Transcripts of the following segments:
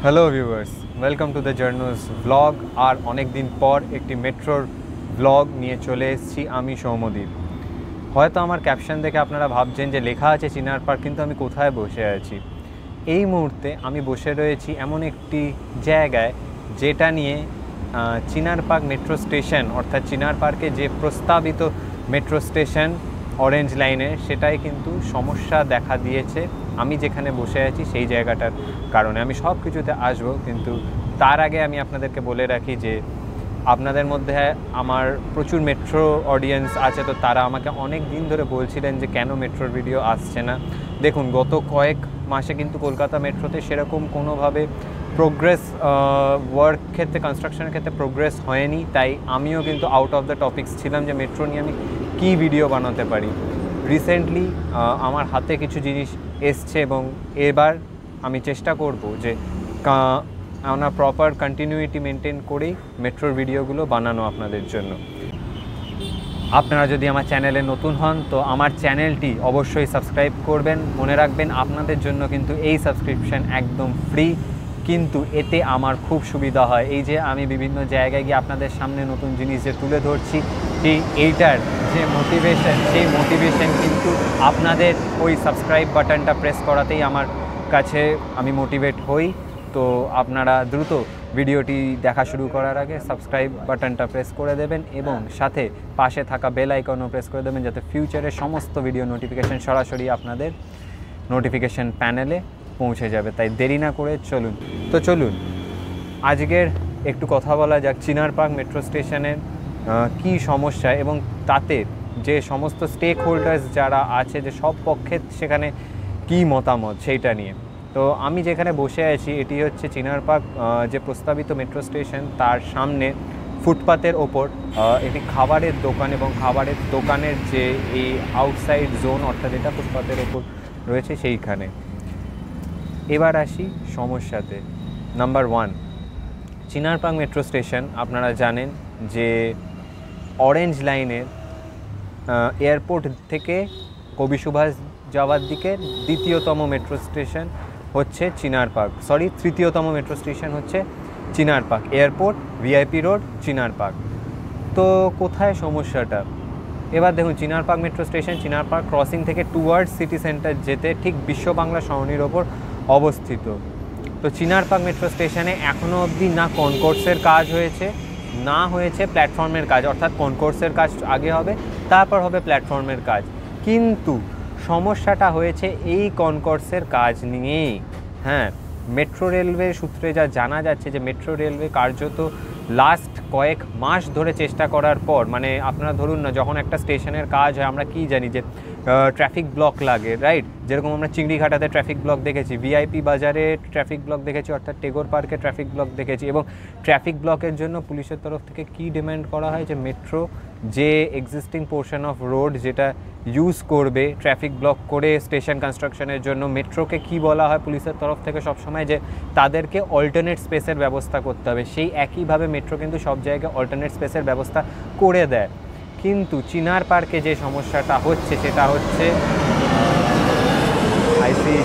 Hello viewers, welcome to the journals blog. আর অনেক দিন পর একটি মেট্রোর ব্লগ নিয়ে চলে এসেছি আমি সৌম্যদীপ। হয়তো আমার ক্যাপশন দেখে আপনারা ভাবছেন যে লেখা আছে চিনার পার্ক, কিন্তু আমি কোথায় বসে আছি? এই মুহূর্তে আমি বসে রয়েছি এমন একটি জায়গায় যেটা নিয়ে চিনার পার্ক মেট্রো স্টেশন, অর্থাৎ চিনার পার্কে যে প্রস্তাবিত মেট্রো স্টেশন অরেঞ্জ লাইনের, সেটাই কিন্তু সমস্যা দেখা দিয়েছে আমি যেখানে বসে আছি সেই জায়গাটার কারণে। আমি সব কিছুতে আসবো, কিন্তু তার আগে আমি আপনাদেরকে বলে রাখি যে আপনাদের মধ্যে আমার প্রচুর মেট্রো অডিয়েন্স আছে, তো তারা আমাকে অনেক দিন ধরে বলছিলেন যে কেন মেট্রোর ভিডিও আসছে না। দেখুন, গত কয়েক মাসে কিন্তু কলকাতা মেট্রোতে সেরকম কোনোভাবে প্রোগ্রেস, ওয়ার্ক ক্ষেত্রে, কনস্ট্রাকশনের ক্ষেত্রে প্রোগ্রেস হয়নি। তাই আমিও কিন্তু আউট অফ দ্য টপিক্স ছিলাম যে মেট্রো নিয়ে আমি কী ভিডিও বানাতে পারি। রিসেন্টলি আমার হাতে কিছু জিনিস এসছে এবং এবার আমি চেষ্টা করব যে আমরা প্রপার কন্টিনিউইটি মেনটেন করেই মেট্রোর ভিডিওগুলো বানানো আপনাদের জন্য। আপনারা যদি আমার চ্যানেলে নতুন হন তো আমার চ্যানেলটি অবশ্যই সাবস্ক্রাইব করবেন। মনে রাখবেন আপনাদের জন্য কিন্তু এই সাবস্ক্রিপশান একদম ফ্রি, কিন্তু এতে আমার খুব সুবিধা হয়। এই যে আমি বিভিন্ন জায়গায় গিয়ে আপনাদের সামনে নতুন জিনিস যে তুলে ধরছি, এইটার যে মোটিভেশন, সেই মোটিভেশন কিন্তু আপনাদের ওই সাবস্ক্রাইব বাটনটা প্রেস করাতেই আমার কাছে আমি মোটিভেট হই। তো আপনারা দ্রুত ভিডিওটি দেখা শুরু করার আগে সাবস্ক্রাইব বাটনটা প্রেস করে দেবেন এবং সাথে পাশে থাকা বেল আইকনও প্রেস করে দেবেন, যাতে ফিউচারের সমস্ত ভিডিও নোটিফিকেশান সরাসরি আপনাদের নোটিফিকেশান প্যানেলে পৌঁছে যাবে। তাই দেরি না করে চলুন আজকের একটু কথা বলা যাক চিনার পার্ক মেট্রো স্টেশনের কী সমস্যা এবং তাতে যে সমস্ত স্টেক হোল্ডার্স যারা আছে, যে সব পক্ষে সেখানে কী মতামত সেইটা নিয়ে। তো আমি যেখানে বসে আছি এটি হচ্ছে চিনার পার্ক যে প্রস্তাবিত মেট্রো স্টেশন, তার সামনে ফুটপাতের ওপর একটি খাবারের দোকান, এবং খাবারের দোকানের যে এই আউটসাইড জোন, অর্থাৎ এটা ফুটপাতের ওপর রয়েছে সেইখানে। এবার আসি সমস্যাতে। নাম্বার 1, চিনার পার্ক মেট্রো স্টেশন আপনারা জানেন যে অরেঞ্জ লাইনের এয়ারপোর্ট থেকে কবি সুভাষ যাওয়ার দিকে দ্বিতীয়তম মেট্রো স্টেশন হচ্ছে চিনার পার্ক, তৃতীয়তম মেট্রো স্টেশন হচ্ছে চিনার পার্ক। এয়ারপোর্ট, ভিআইপি রোড, চিনার পার্ক। তো কোথায় সমস্যাটা? এবার দেখুন, চিনার পার্ক মেট্রো স্টেশন চিনার পার্ক ক্রসিং থেকে টুয়ার্ডস সিটি সেন্টার যেতে ঠিক বিশ্ব বাংলা সরণির ওপর অবস্থিত। তো চিনার পার্ক মেট্রো স্টেশনে এখনও অবধি না কনকোর্সের কাজ হয়েছে, না হয়েছে প্ল্যাটফর্মের কাজ, অর্থাৎ কনকোর্সের কাজ আগে হবে, তারপর হবে প্ল্যাটফর্মের কাজ। কিন্তু সমস্যাটা হয়েছে এই কনকোর্সের কাজ নিয়েই। হ্যাঁ, মেট্রো রেলওয়ে সূত্রে যা জানা যাচ্ছে যে মেট্রো রেলওয়ে কার্যত লাস্ট কয়েক মাস ধরে চেষ্টা করার পর, মানে আপনারা ধরুন না, যখন একটা স্টেশনের কাজ হয় আমরা কি জানি যে ট্রাফিক ব্লক লাগে, রাইট? যেরকম আমরা চিংড়িঘাটাতে ট্রাফিক ব্লক দেখেছি, ভিআইপি বাজারে ট্রাফিক ব্লক দেখেছি, অর্থাৎ টেগোর পার্কে ট্রাফিক ব্লক দেখেছি। এবং ট্রাফিক ব্লকের জন্য পুলিশের তরফ থেকে কি ডিমান্ড করা হয় যে মেট্রো যে এক্সিস্টিং পোর্শন অফ রোড যেটা ইউজ করবে ট্রাফিক ব্লক করে স্টেশন কনস্ট্রাকশনের জন্য, মেট্রোকে কি বলা হয় পুলিশের তরফ থেকে সবসময়, যে তাদেরকে অল্টারনেট স্পেসের ব্যবস্থা করতে হবে। সেই একইভাবে মেট্রো কিন্তু সব জায়গায় অল্টারনেট স্পেসের ব্যবস্থা করে দেয়। কিন্তু চিনার পার্কে যে সমস্যাটা হচ্ছে সেটা হচ্ছে, আইসি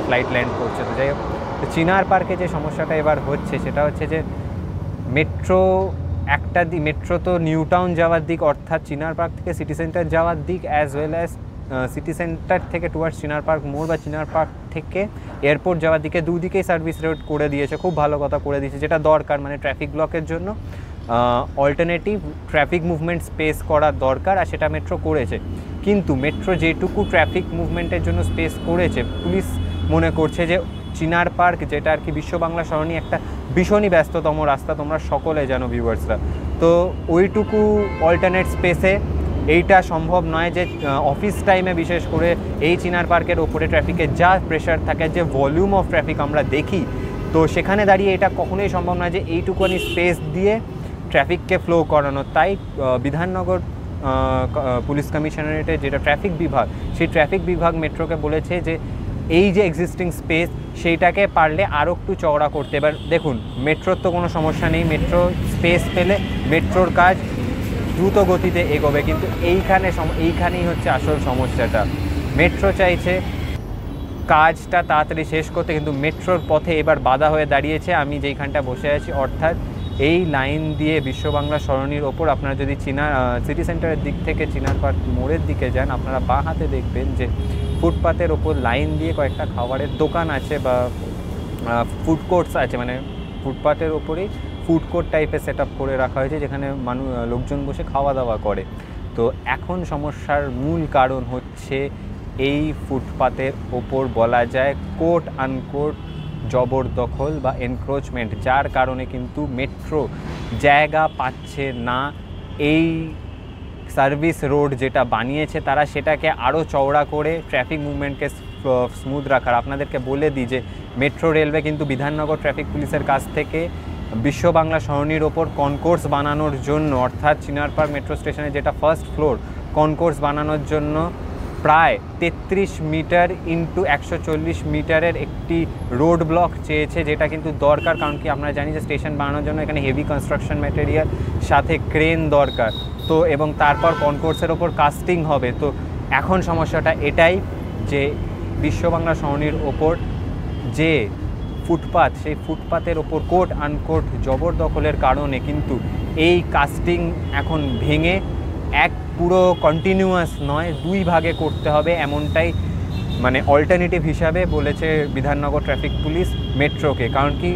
ফ্লাইট ল্যান্ড করছে। তো যাই হোক, তো চিনার পার্কে যে সমস্যাটা এবার হচ্ছে সেটা হচ্ছে যে মেট্রো মেট্রো তো নিউ টাউন যাওয়ার দিক, অর্থাৎ চিনার পার্ক থেকে সিটি সেন্টার যাওয়ার দিক, as well as city centre থেকে টুয়ার্ডস চিনার পার্ক মোড় বা চিনার পার্ক থেকে এয়ারপোর্ট যাওয়ার দিকে দুদিকেই সার্ভিস রোড করে দিয়েছে। খুব ভালো কথা করে দিয়েছে, যেটা দরকার, মানে ট্রাফিক ব্লকের জন্য অল্টারনেটিভ ট্রাফিক মুভমেন্ট স্পেস করার দরকার, আর সেটা মেট্রো করেছে। কিন্তু মেট্রো যেটুকু ট্রাফিক মুভমেন্টের জন্য স্পেস করেছে, পুলিশ মনে করছে যে চিনার পার্ক, যেটা আর কি বিশ্ব বাংলা সরণি, একটা ভীষণই ব্যস্ততম রাস্তা, তোমরা সকলে জানো ভিউয়ার্সরা। তো ওইটুকু অল্টারনেট স্পেসে এইটা সম্ভব নয় যে অফিস টাইমে বিশেষ করে এই চিনার পার্কের ওপরে ট্রাফিকের যা প্রেশার থাকে, যে ভলিউম অফ ট্রাফিক আমরা দেখি, তো সেখানে দাঁড়িয়ে এটা কখনোই সম্ভব নয় যে এইটুকুনি স্পেস দিয়ে ট্রাফিককে ফ্লো করানো। তাই বিধাননগর পুলিশ কমিশনারেটের যেটা ট্রাফিক বিভাগ, সেই ট্রাফিক বিভাগ মেট্রোকে বলেছে যে এই যে এক্সিস্টিং স্পেস সেইটাকে পারলে আরও একটু চওড়া করতে। এবার দেখুন, মেট্রোর তো কোনো সমস্যা নেই, মেট্রো স্পেস পেলে মেট্রোর কাজ দ্রুত গতিতে এগোবে, কিন্তু এইখানেই হচ্ছে আসল সমস্যাটা। মেট্রো চাইছে কাজটা তাড়াতাড়ি শেষ করতে, কিন্তু মেট্রোর পথে এবার বাধা হয়ে দাঁড়িয়েছে আমি যেইখানটা বসে আছি। অর্থাৎ এই লাইন দিয়ে বিশ্ব বাংলা সরণির ওপর আপনারা যদি সিটি সেন্টারের দিক থেকে চিনার পার্ক মোড়ের দিকে যান, আপনারা বাঁ হাতে দেখবেন যে ফুটপাতের ওপর লাইন দিয়ে কয়েকটা খাবারের দোকান আছে বা ফুড কোর্টস আছে, মানে ফুটপাতের ওপরেই ফুড কোর্ট টাইপের সেট আপ করে রাখা হয়েছে, যেখানে লোকজন বসে খাওয়া দাওয়া করে। তো এখন সমস্যার মূল কারণ হচ্ছে এই ফুটপাতের ওপর বলা যায় কোট আনকোট জবরদখল বা এনক্রোচমেন্ট, যার কারণে কিন্তু মেট্রো জায়গা পাচ্ছে না। এই সার্ভিস রোড যেটা বানিয়েছে তারা সেটাকে আরও চওড়া করে ট্রাফিক মুভমেন্টকে স্মুথ রাখার। আপনাদেরকে বলে দিই যে মেট্রো রেলওয়ে কিন্তু বিধাননগর ট্রাফিক পুলিশের কাছ থেকে বিশ্ব বাংলা সরণির ওপর কনকোর্স বানানোর জন্য, অর্থাৎ চিনার পার্ক মেট্রো স্টেশনে যেটা ফার্স্ট ফ্লোর, কনকোর্স বানানোর জন্য প্রায় 33 মিটার ইন্টু 140 মিটারের একটি রোড ব্লক চেয়েছে, যেটা কিন্তু দরকার। কারণ কি আমরা জানি যে স্টেশন বানানোর জন্য এখানে হেভি কনস্ট্রাকশন ম্যাটেরিয়াল সাথে ক্রেন দরকার, তো এবং তারপর কনকোর্সের ওপর কাস্টিং হবে। তো এখন সমস্যাটা এটাই যে বিশ্ব বাংলা সরণির ওপর যে ফুটপাত, সেই ফুটপাতের ওপর কোট আনকোট জবরদখলের কারণে কিন্তু এই কাস্টিং এখন ভেঙে এক পুরো কন্টিনিউয়াস নয়, 2 ভাগে করতে হবে, এমনটাই মানে অল্টারনেটিভ হিসাবে বলেছে বিধাননগর ট্রাফিক পুলিশ মেট্রোকে। কারণ কি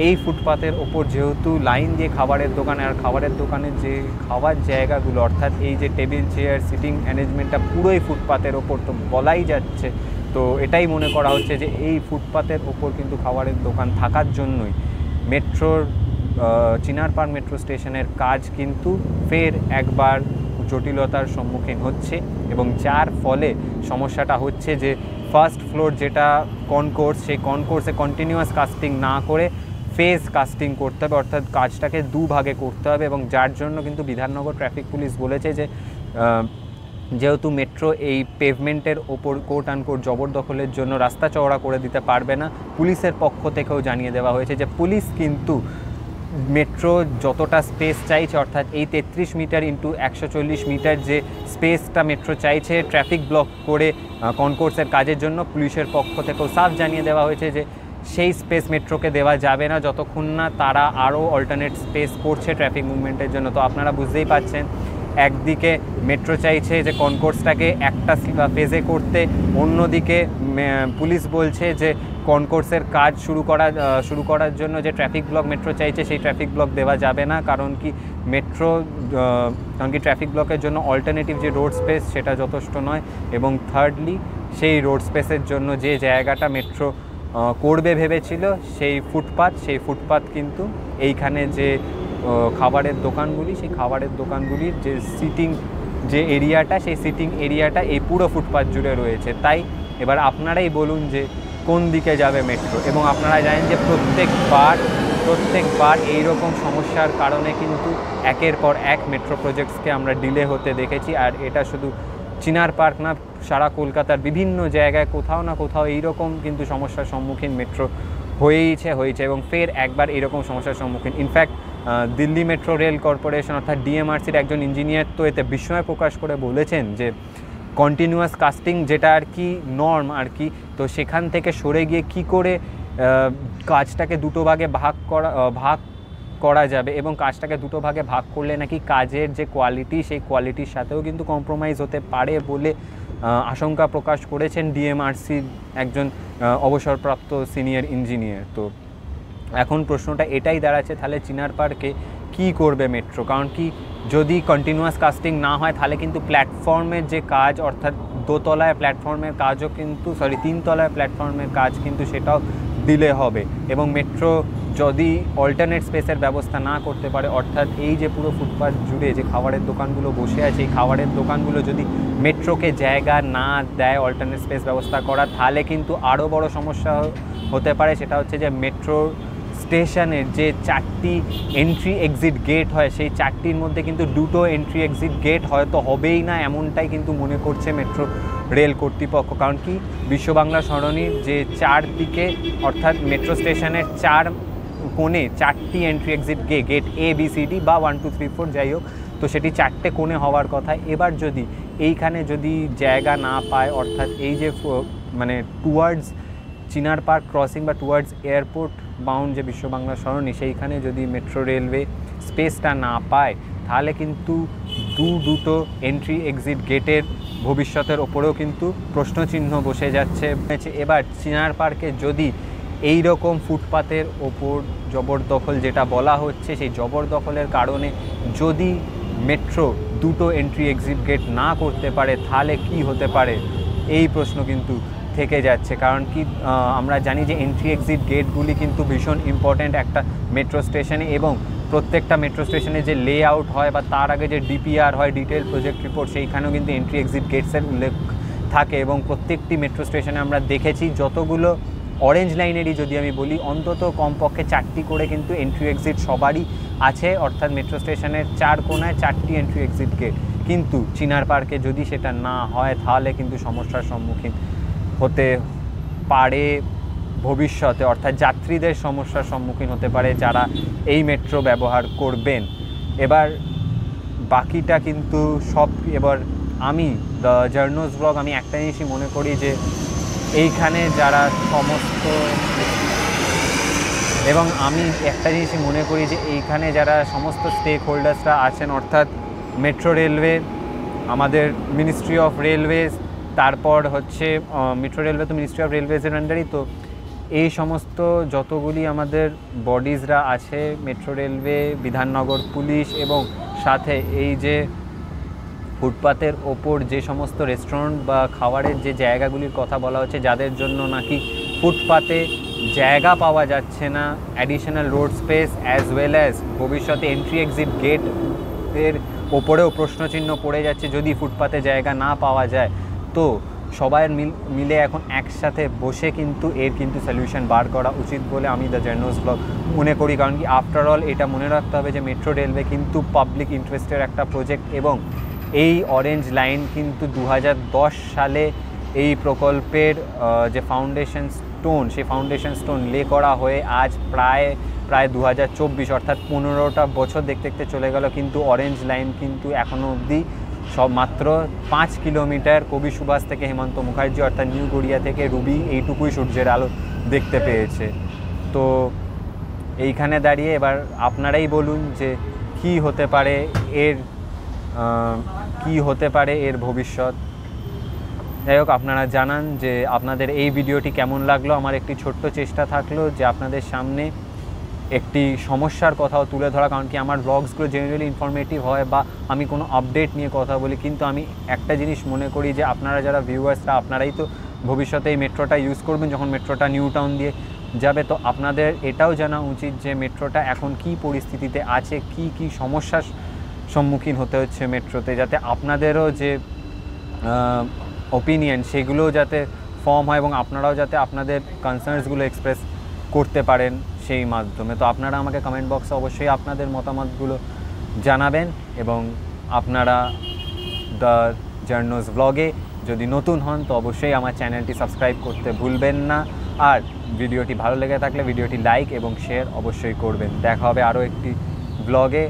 এই ফুটপাতের ওপর যেহেতু লাইন দিয়ে খাবারের দোকান, আর খাবারের দোকানের যে খাওয়ার জায়গাগুলো, অর্থাৎ এই যে টেবিল চেয়ার সিটিং অ্যারেঞ্জমেন্টটা পুরোই ফুটপাতের ওপর, তো বলাই যাচ্ছে, তো এটাই মনে করা হচ্ছে যে এই ফুটপাতের ওপর কিন্তু খাবারের দোকান থাকার জন্যই মেট্রোর চিনার পার্ক মেট্রো স্টেশনের কাজ কিন্তু ফের একবার জটিলতার সম্মুখীন হচ্ছে, এবং যার ফলে সমস্যাটা হচ্ছে যে ফার্স্ট ফ্লোর যেটা কনকোর্স, সেই কনকোর্সে কন্টিনিউয়াস কাস্টিং না করে ফেজ কাস্টিং করতে হবে, অর্থাৎ কাজটাকে 2 ভাগে করতে হবে। এবং যার জন্য কিন্তু বিধাননগর ট্রাফিক পুলিশ বলেছে যে যেহেতু মেট্রো এই পেভমেন্টের ওপর কোট আনকোট জবরদখলের জন্য রাস্তা চওড়া করে দিতে পারবে না, পুলিশের পক্ষ থেকেও জানিয়ে দেওয়া হয়েছে যে পুলিশ কিন্তু মেট্রো যতটা স্পেস চাইছে, অর্থাৎ এই 33 মিটার ইন্টু 140 মিটার যে স্পেসটা মেট্রো চাইছে ট্রাফিক ব্লক করে কনকোর্সের কাজের জন্য, পুলিশের পক্ষ থেকেও সাফ জানিয়ে দেওয়া হয়েছে যে সেই স্পেস মেট্রোকে দেওয়া যাবে না যতক্ষণ না তারা আরও অল্টারনেট স্পেস করছে ট্রাফিক মুভমেন্টের জন্য। তো আপনারা বুঝতেই পাচ্ছেন, একদিকে মেট্রো চাইছে যে কনকোর্সটাকে একটা ফেজে করতে, অন্যদিকে পুলিশ বলছে যে কনকোর্সের কাজ শুরু করার জন্য যে ট্রাফিক ব্লক মেট্রো চাইছে সেই ট্রাফিক ব্লক দেওয়া যাবে না। কারণ কি ট্রাফিক ব্লকের জন্য অল্টারনেটিভ যে রোড স্পেস সেটা যথেষ্ট নয়, এবং থার্ডলি সেই রোড স্পেসের জন্য যে জায়গাটা মেট্রো করবে ভেবেছিল সেই ফুটপাত কিন্তু এইখানে যে খাবারের দোকানগুলি, সেই খাবারের দোকানগুলির যে সিটিং যে এরিয়াটা, সেই সিটিং এরিয়াটা এই পুরো ফুটপাত জুড়ে রয়েছে। তাই এবার আপনারাই বলুন যে কোন দিকে যাবে মেট্রো। এবং আপনারা জানেন যে প্রত্যেকবার এইরকম সমস্যার কারণে কিন্তু একের পর এক মেট্রো প্রজেক্টসকে আমরা ডিলে হতে দেখেছি। আর এটা শুধু চিনার পার্ক না, সারা কলকাতার বিভিন্ন জায়গায় কোথাও না কোথাও এইরকম কিন্তু সমস্যার সম্মুখীন মেট্রো হয়েছে এবং ফের একবার এইরকম সমস্যার সম্মুখীন। In fact Delhi metro rail corporation অর্থাৎ ডিএমআরসির একজন ইঞ্জিনিয়ার তো এতে বিস্ময় প্রকাশ করে বলেছেন যে কন্টিনিউয়াস কাস্টিং যেটা আর কি নর্ম আর কি, তো সেখান থেকে সরে গিয়ে কি করে কাজটাকে 2 ভাগে ভাগ করা যাবে, এবং কাজটাকে 2 ভাগে ভাগ করলে নাকি কাজের যে কোয়ালিটি, সেই কোয়ালিটির সাথেও কিন্তু কম্প্রোমাইজ হতে পারে বলে আশঙ্কা প্রকাশ করেছেন ডিএমআরসির একজন অবসরপ্রাপ্ত সিনিয়র ইঞ্জিনিয়ার। তো এখন প্রশ্নটা এটাই দাঁড়াচ্ছে, তাহলে চিনার পার্কে কী করবে মেট্রো? কারণ কি যদি কন্টিনিউয়াস কাস্টিং না হয় তাহলে কিন্তু প্ল্যাটফর্মের যে কাজ, অর্থাৎ 2 তলায় প্ল্যাটফর্মের কাজও কিন্তু 3 তলায় প্ল্যাটফর্মের কাজ কিন্তু সেটাও ডিলে হবে। এবং মেট্রো যদি অল্টারনেট স্পেসের ব্যবস্থা না করতে পারে, অর্থাৎ এই যে পুরো ফুটপাথ জুড়ে যে খাবারের দোকানগুলো বসে আছে, এই খাবারের দোকানগুলো যদি মেট্রোকে জায়গা না দেয় অল্টারনেট স্পেস ব্যবস্থা করা, তাহলে কিন্তু আরও বড় সমস্যা হতে পারে। সেটা হচ্ছে যে মেট্রো স্টেশনের যে 4টি এন্ট্রি এক্সিট গেট হয়, সেই 4টির মধ্যে কিন্তু 2টো এন্ট্রি এক্সিট গেট হয়তো হবেই না, এমনটাই কিন্তু মনে করছে মেট্রো রেল কর্তৃপক্ষ। কারণ কি বিশ্ব বাংলা সরণির যে 4 দিকে, অর্থাৎ মেট্রো স্টেশনের 4 কোণে 4টি entry exit gate A B C D বা 1 2 3 4 যাই হোক, তো সেটি 4টে কোণে হওয়ার কথা। এবার যদি এইখানে যদি জায়গা না পায়, অর্থাৎ এই যে মানে টুয়ার্ডস চিনার পার্ক ক্রসিং বা টুয়ার্ডস এয়ারপোর্ট বাউন্ড যে বিশ্ব বাংলা সরণি, সেইখানে যদি মেট্রো রেলওয়ে স্পেসটা না পায় তাহলে কিন্তু দুটো এন্ট্রি এক্সিট গেটের ভবিষ্যতের ওপরেও কিন্তু প্রশ্নচিহ্ন বসে যাচ্ছে। এবার চিনার পার্কে যদি এই রকম ফুটপাতের ওপর জবরদখল যেটা বলা হচ্ছে, সেই জবরদখলের কারণে যদি মেট্রো দুটো এন্ট্রি এক্সিট গেট না করতে পারে তাহলে কি হতে পারে, এই প্রশ্ন কিন্তু থেকে যাচ্ছে। কারণ কি আমরা জানি যে এন্ট্রি এক্সিট গেটগুলি কিন্তু ভীষণ ইম্পর্ট্যান্ট একটা মেট্রো স্টেশনে, এবং প্রত্যেকটা মেট্রো স্টেশনে যে লে আউট হয় বা তার আগে যে ডিপিআর হয়, ডিটেল প্রজেক্ট রিপোর্ট, সেইখানেও কিন্তু এন্ট্রি এক্সিট গেটসের উল্লেখ থাকে। এবং প্রত্যেকটি মেট্রো স্টেশনে আমরা দেখেছি, যতগুলো অরেঞ্জ লাইনেরই যদি আমি বলি, অন্তত কমপক্ষে 4টি করে কিন্তু এন্ট্রি এক্সিট সবারই আছে, অর্থাৎ মেট্রো স্টেশনের 4 কোণায় 4টি এন্ট্রি এক্সিট গেট। কিন্তু চিনার পার্কে যদি সেটা না হয় তাহলে কিন্তু সমস্যার সম্মুখীন হতে পারে ভবিষ্যতে, অর্থাৎ যাত্রীদের সমস্যার সম্মুখীন হতে পারে যারা এই মেট্রো ব্যবহার করবেন। এবার বাকিটা কিন্তু সব, এবার আমি দ্য জার্নোস ব্লগ, আমি একটা জিনিসই মনে করি যে এইখানে যারা সমস্ত, এবং আমি একটা জিনিসই মনে করি যে এইখানে যারা সমস্ত স্টেক হোল্ডার্সরা আছেন, অর্থাৎ মেট্রো রেলওয়ে, আমাদের মিনিস্ট্রি অফ রেলওয়েজ, তারপর হচ্ছে মেট্রো রেলওয়ে তো মিনিস্ট্রি অফ রেলওয়েজের আন্ডারই, তো এই সমস্ত যতগুলি আমাদের বডিজরা আছে, মেট্রো রেলওয়ে, বিধাননগর পুলিশ, এবং সাথে এই যে ফুটপাতের ওপর যে সমস্ত রেস্টুরেন্ট বা খাবারের যে জায়গাগুলির কথা বলা হচ্ছে, যাদের জন্য নাকি ফুটপাতে জায়গা পাওয়া যাচ্ছে না, additional road space as well as ভবিষ্যতে এন্ট্রি এক্সিট গেটের ওপরেও প্রশ্নচিহ্ন পড়ে যাচ্ছে যদি ফুটপাতে জায়গা না পাওয়া যায়। তো সবাই মিলে এখন একসাথে বসে কিন্তু এর কিন্তু সলিউশন বার করা উচিত বলে আমি দ্য জার্নোস ব্লগ মনে করি। কারণ কি, আফটার অল এটা মনে রাখতে হবে যে মেট্রো রেলওয়ে কিন্তু পাবলিক ইন্টারেস্টের একটা প্রজেক্ট, এবং এই অরেঞ্জ লাইন কিন্তু 2010 সালে এই প্রকল্পের যে ফাউন্ডেশন স্টোন, সেই ফাউন্ডেশন স্টোন লে করা হয়ে আজ প্রায় 2024, অর্থাৎ 15টা বছর দেখতে দেখতে চলে গেল, কিন্তু অরেঞ্জ লাইন কিন্তু এখনও অবধি সব মাত্র 5 কিলোমিটার কবি সুভাষ থেকে হেমন্ত মুখার্জি, অর্থাৎ নিউ গড়িয়া থেকে রুবি, এইটুকুই সূর্যের আলো দেখতে পেয়েছে। তো এইখানে দাঁড়িয়ে এবার আপনারাই বলুন যে কি হতে পারে এর ভবিষ্যৎ। যাই হোক, আপনারা জানান যে আপনাদের এই ভিডিওটি কেমন লাগলো। আমার একটি ছোট্ট চেষ্টা থাকলো যে আপনাদের সামনে একটি সমস্যার কথাও তুলে ধরা, কারণ কি আমার ব্লগসগুলো জেনারেলি ইনফরমেটিভ হয় বা আমি কোনো আপডেট নিয়ে কথা বলি, কিন্তু আমি একটা জিনিস মনে করি যে আপনারা যারা ভিউয়ার্সরা, আপনারাই তো ভবিষ্যতে এই মেট্রোটা ইউজ করবেন যখন মেট্রোটা নিউ টাউন দিয়ে যাবে। তো আপনাদের এটাও জানা উচিত যে মেট্রোটা এখন কি পরিস্থিতিতে আছে, কি সমস্যার সম্মুখীন হতে হচ্ছে মেট্রোতে, যাতে আপনাদেরও যে ওপিনিয়ন সেগুলোও যাতে ফর্ম হয় এবং আপনারাও যাতে আপনাদের কনসার্নসগুলো এক্সপ্রেস করতে পারেন সেই মাধ্যমে। তো আপনারা আমাকে কমেন্ট বক্সে অবশ্যই আপনাদের মতামতগুলো জানাবেন, এবং আপনারা দ্য জার্নোস ব্লগে যদি নতুন হন তো অবশ্যই আমার চ্যানেলটি সাবস্ক্রাইব করতে ভুলবেন না, আর ভিডিওটি ভালো লেগে থাকলে ভিডিওটি লাইক এবং শেয়ার অবশ্যই করবেন। দেখা হবে আরও একটি ব্লগে।